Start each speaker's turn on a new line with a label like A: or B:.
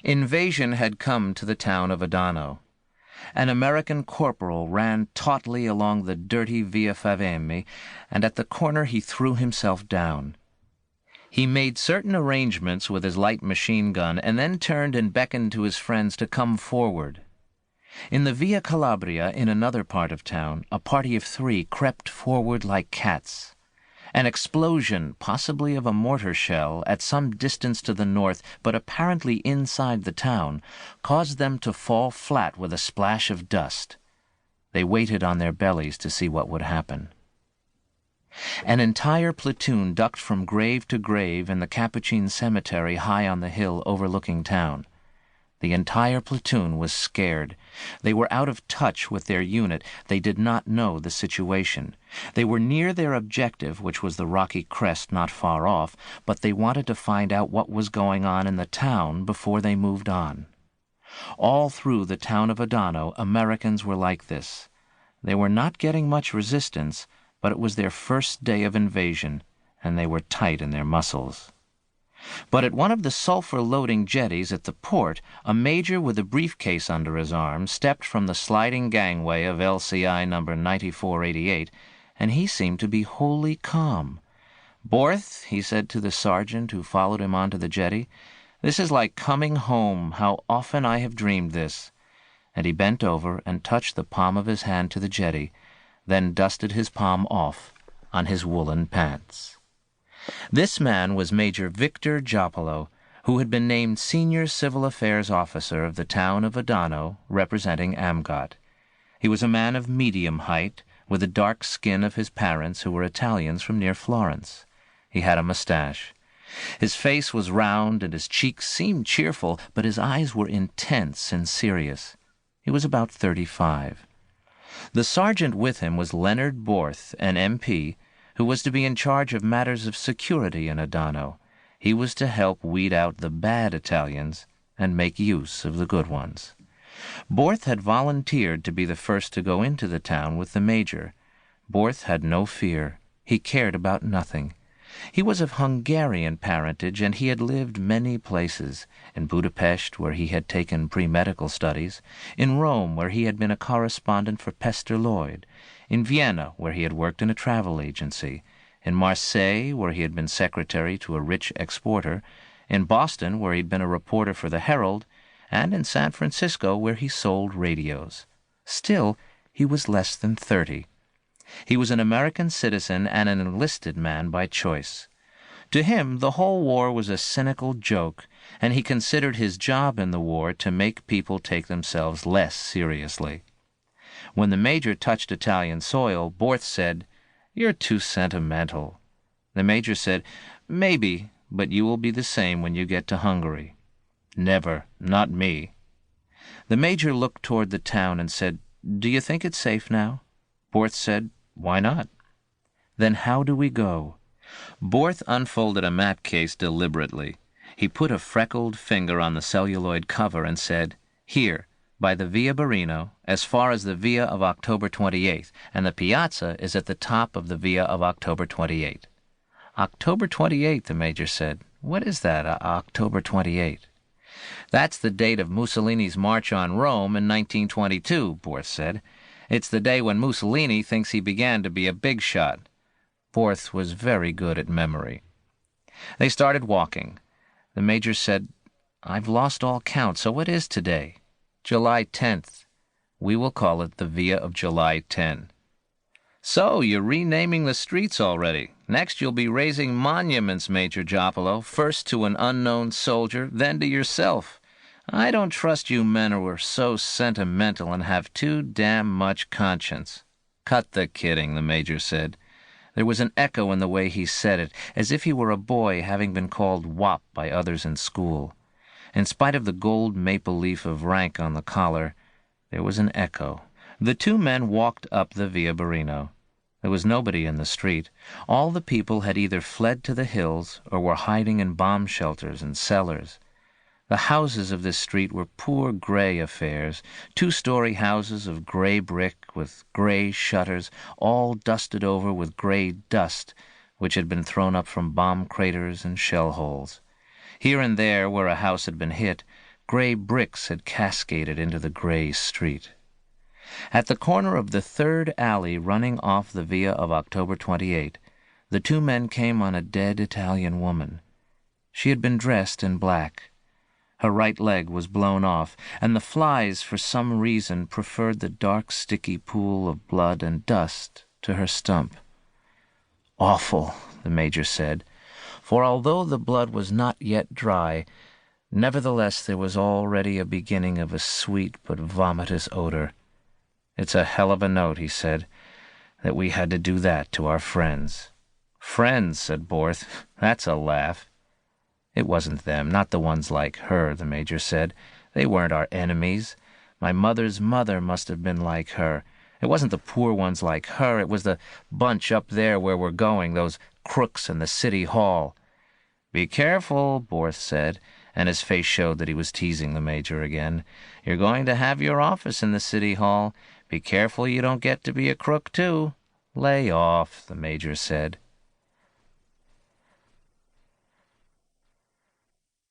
A: Invasion had come to the town of Adano. An American corporal ran tautly along the dirty Via Favemi, and at the corner he threw himself down. He made certain arrangements with his light machine gun and then turned and beckoned to his friends to come forward. In the Via Calabria, in another part of town, a party of 3 crept forward like cats. An explosion, possibly of a mortar shell, at some distance to the north, but apparently inside the town, caused them to fall flat with a splash of dust. They waited on their bellies to see what would happen. An entire platoon ducked from grave to grave in the Capuchin cemetery high on the hill overlooking town. The entire platoon was scared. They were out of touch with their unit. They did not know the situation. They were near their objective, which was the rocky crest not far off, but they wanted to find out what was going on in the town before they moved on. All through the town of Adano, Americans were like this. They were not getting much resistance, but it was their first day of invasion, and they were tight in their muscles. But at one of the sulfur-loading jetties at the port, a major with a briefcase under his arm stepped from the sliding gangway of LCI number 9488, and he seemed to be wholly calm. "Borth," he said to the sergeant who followed him onto the jetty, "this is like coming home. How often I have dreamed this." And he bent over and touched the palm of his hand to the jetty, then dusted his palm off on his woolen pants. This man was Major Victor Giapolo, who had been named Senior Civil Affairs Officer of the town of Adano, representing Amgot. He was a man of medium height, with the dark skin of his parents, who were Italians from near Florence. He had a mustache. His face was round and his cheeks seemed cheerful, but his eyes were intense and serious. He was about 35. The sergeant with him was Leonard Borth, an MP, who was to be in charge of matters of security in Adano. He was to help weed out the bad Italians and make use of the good ones. Borth had volunteered to be the first to go into the town with the major. Borth had no fear. He cared about nothing. He was of Hungarian parentage, and he had lived many places, in Budapest, where he had taken pre-medical studies, in Rome, where he had been a correspondent for Pester Lloyd, in Vienna, where he had worked in a travel agency, in Marseille, where he had been secretary to a rich exporter, in Boston, where he had been a reporter for the Herald, and in San Francisco, where he sold radios. Still, he was less than 30. He was an American citizen and an enlisted man by choice. To him, the whole war was a cynical joke, and he considered his job in the war to make people take themselves less seriously. When the major touched Italian soil, Borth said, "You're too sentimental." The major said, "Maybe, but you will be the same when you get to Hungary." "Never, not me." The major looked toward the town and said, "Do you think it's safe now?" Borth said, "Why not?" "Then how do we go?" Borth unfolded a map case deliberately. He put a freckled finger on the celluloid cover and said, "Here, by the Via Barino, as far as the Via of October 28th, and the piazza is at the top of the Via of October 28th. "October 28th, the major said. "What is that, October 28th? "That's the date of Mussolini's march on Rome in 1922, Borth said. "It's the day when Mussolini thinks he began to be a big shot." Borth was very good at memory. They started walking. The major said, "I've lost all count, so what is today?" "July 10th. "We will call it the Via of July 10. "So, you're renaming the streets already. Next you'll be raising monuments, Major Giapolo, first to an unknown soldier, then to yourself. I don't trust you men who are so sentimental and have too damn much conscience." "Cut the kidding," the major said. There was an echo in the way he said it, as if he were a boy having been called wop by others in school. In spite of the gold maple leaf of rank on the collar, there was an echo. The two men walked up the Via Barino. There was nobody in the street. All the people had either fled to the hills or were hiding in bomb shelters and cellars. The houses of this street were poor gray affairs, two-story houses of gray brick with gray shutters, all dusted over with gray dust, which had been thrown up from bomb craters and shell holes. Here and there, where a house had been hit, gray bricks had cascaded into the gray street. At the corner of the third alley running off the via of October 28, the two men came on a dead Italian woman. She had been dressed in black. Her right leg was blown off, and the flies, for some reason, preferred the dark, sticky pool of blood and dust to her stump. "Awful," the Major said, for although the blood was not yet dry, nevertheless there was already a beginning of a sweet but vomitous odor. "It's a hell of a note," he said, "that we had to do that to our friends." "Friends," said Borth. "That's a laugh." "It wasn't them, not the ones like her," the Major said. "They weren't our enemies. My mother's mother must have been like her. It wasn't the poor ones like her. It was the bunch up there where we're going, those crooks in the city hall." "Be careful," Borth said, and his face showed that he was teasing the Major again. "You're going to have your office in the city hall. Be careful you don't get to be a crook, too." "Lay off," the Major said.